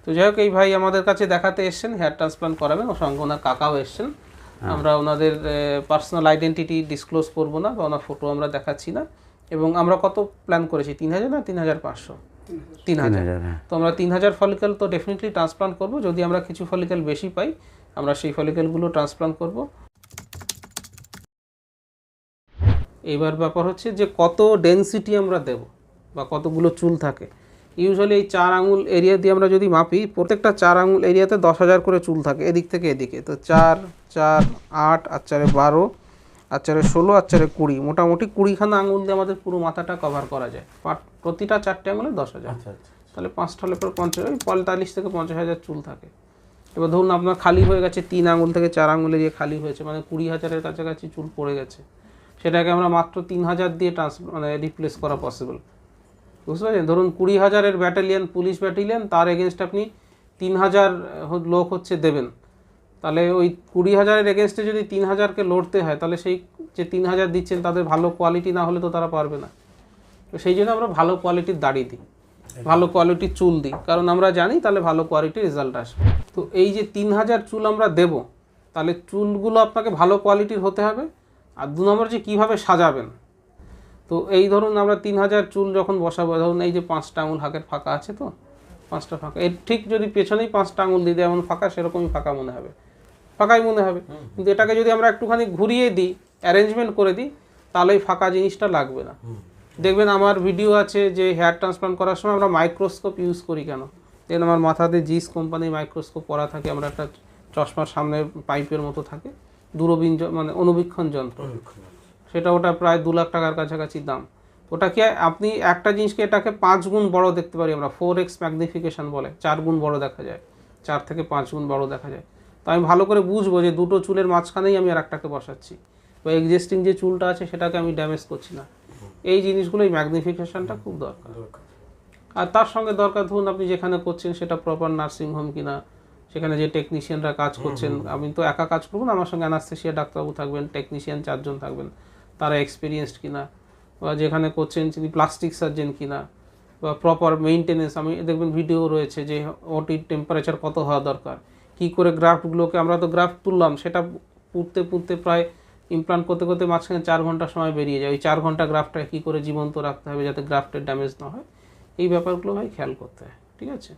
তো যাই হোক এই ভাই আমাদের কাছে দেখাতে এসেছেন, হেয়ার ট্রান্সপ্লান্ট করাবেন, ও সঙ্গে ওনার কাকাও এসেছেন। আমরা ওনাদের পার্সোনাল আইডেন্টিটি ডিসক্লোজ করব না বা ওনার ফটো আমরা দেখাচ্ছি না। এবং আমরা কত প্ল্যান করেছি, 3000 না 3500? 3000। তো আমরা 3000 ফলিকেল তো ডেফিনেটলি ট্রান্সপ্লান্ট করব। যদি আমরা কিছু ফলিকেল বেশি পাই আমরা সেই ফলিকেলগুলো ট্রান্সপ্লান্ট করব। এইবার ব্যাপার হচ্ছে যে কত ডেনসিটি আমরা দেব বা কতগুলো চুল থাকে। ইউজুয়ালি এই 4 আঙুল এরিয়া দিয়ে আমরা যদি মাপি, প্রত্যেকটা 4 আঙুল এরিয়াতে 10,000 করে চুল থাকে এদিক থেকে এদিকে। তো 4, 4, 8, আর 4, 12, আর 4, 16, আর 4, 20, মোটামুটি 20খানা আঙুল দিয়ে আমাদের পুরো মাথাটা কভার করা যায়। প্রতিটা 4টে আঙুলে 10,000। তাহলে 5 হলে পর 45 থেকে 50,000 চুল থাকে। এবার ধরুন আপনার খালি হয়ে গেছে 3 আঙুল থেকে 4 আঙুল এরিয়া খালি হয়েছে, মানে 20,000-এর কাছাকাছি চুল পড়ে গেছে। সেটাকে আমরা মাত্র 3,000 দিয়ে রিপ্লেস করা পসিবল। বুঝতে পারছেন? ধরুন 20,000-এর ব্যাটালিয়ন, পুলিশ ব্যাটালিয়ন, তার এগেনস্ট আপনি 3,000 লোক হচ্ছে দেবেন। তাহলে ওই 20,000-এর এগেনস্টে যদি 3,000-কে লড়তে হয়, তাহলে সেই যে 3,000 দিচ্ছেন তাদের ভালো কোয়ালিটি না হলে তো তারা পারবে না। তো সেই জন্য আমরা ভালো কোয়ালিটির দাড়ি দিই, ভালো কোয়ালিটির চুল দিই, কারণ আমরা জানি তাহলে ভালো কোয়ালিটির রেজাল্ট আসবে। তো এই যে 3,000 চুল আমরা দেব, তাহলে চুলগুলো আপনাকে ভালো কোয়ালিটির হতে হবে। আর 2 নম্বর যে কীভাবে সাজাবেন। তো এই ধরুন আমরা 3,000 চুল যখন বসাবো, ধরুন এই যে 5টা আঙুল হাতের ফাঁকা আছে, তো 5টা ফাঁকা, এর ঠিক যদি পেছনেই 5টা আঙুল দিয়ে এমন ফাঁকা, সেরকমই ফাঁকা মনে হবে, ফাঁকাই মনে হবে। কিন্তু এটাকে যদি আমরা একটুখানি ঘুরিয়ে দিই, অ্যারেঞ্জমেন্ট করে দিই, তাহলে এই ফাঁকা জিনিসটা লাগবে না। দেখবেন আমার ভিডিও আছে যে হেয়ার ট্রান্সপ্লান্ট করার সময় আমরা মাইক্রোস্কোপ ইউজ করি কেন। দেখুন আমার মাথাতে জিস কোম্পানির মাইক্রোস্কোপ পরা থাকে, আমরা একটা চশমার সামনে পাইপের মতো থাকে, দূরবীন মানে অনুবীক্ষণ যন্ত্র, সেটা ওটা প্রায় 2 লাখ টাকার কাছাকাছি দাম। ওটাকে আপনি একটা জিনিসকে এটাকে 5 গুণ বড় দেখতে পারি আমরা, 4x ম্যাগনিফিকেশন বলে, 4 গুণ বড় দেখা যায়, 4 থেকে 5 গুণ বড় দেখা যায়। তো আমি ভালো করে বুঝবো যে দুটো চুলের মাঝখানেই আমি আর একটাকে বসাচ্ছি, বা এক্সিস্টিং যে চুলটা আছে সেটাকে আমি ড্যামেজ করছি না। এই জিনিসগুলো, এই ম্যাগনিফিকেশনটা খুব দরকার। আর তার সঙ্গে দরকার, ধরুন আপনি যেখানে করছেন সেটা প্রপার নার্সিং হোম কিনা, সেখানে যে টেকনিশিয়ানরা কাজ করছেন, আমি তো একা কাজ করবো না, আমার সঙ্গে অ্যানাস্থেশিয়া ডাক্তারবাবু থাকবেন, টেকনিশিয়ান 4 জন থাকবেন, তারা এক্সপিরিয়েন্সড কিনা, বা যেখানে করছেন তিনি প্লাস্টিক সার্জন কিনা, বা প্রপার মেইনটেনেন্স। আমি দেখবেন ভিডিও রয়েছে যে ওটির টেম্পারেচার কত হওয়া দরকার, কি করে গ্রাফটগুলোকে, আমরা তো গ্রাফট তুললাম, সেটা পুড়তে প্রায় ইমপ্লান্ট করতে করতে মাঝখানে 4 ঘন্টা সময় বেরিয়ে যায়। ওই 4 ঘন্টা গ্রাফটটা কী করে জীবন্ত রাখতে হবে যাতে গ্রাফটের ড্যামেজ না হয়, এই ব্যাপারগুলো ভাই খেয়াল করতে হয়, ঠিক আছে?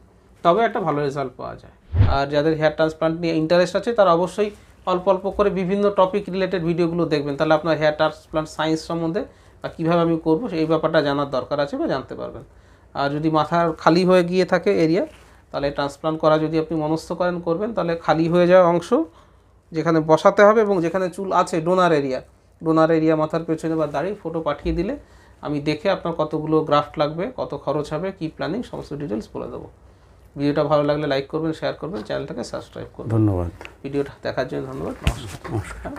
তবে একটা ভালো রেজাল্ট পাওয়া যায়। আর যাদের হেয়ার ট্রান্সপ্লান্ট নিয়ে ইন্টারেস্ট আছে তারা অবশ্যই অল্প অল্প করে বিভিন্ন টপিক রিলেটেড ভিডিওগুলো দেখবেন, তাহলে আপনার হেয়ার ট্রান্সপ্লান্ট সায়েন্স সম্বন্ধে বা কীভাবে আমি করবো এই ব্যাপারটা জানার দরকার আছে বা জানতে পারবেন। আর যদি মাথার খালি হয়ে গিয়ে থাকে এরিয়া, তাহলে ট্রান্সপ্লান্ট করা যদি আপনি মনস্থ করেন করবেন, তাহলে খালি হয়ে যাওয়া অংশ যেখানে বসাতে হবে এবং যেখানে চুল আছে ডোনার এরিয়া মাথার পেছনে বা দাড়ি, ফটো পাঠিয়ে দিলে আমি দেখে আপনার কতগুলো গ্রাফট লাগবে, কত খরচ হবে, কি প্ল্যানিং, সমস্ত ডিটেলস বলে দেবো। ভিডিওটা ভালো লাগলে লাইক করবেন, শেয়ার করবেন, চ্যানেলটাকে সাবস্ক্রাইব করবেন। ধন্যবাদ। ভিডিওটা দেখার জন্য ধন্যবাদ। নমস্কার।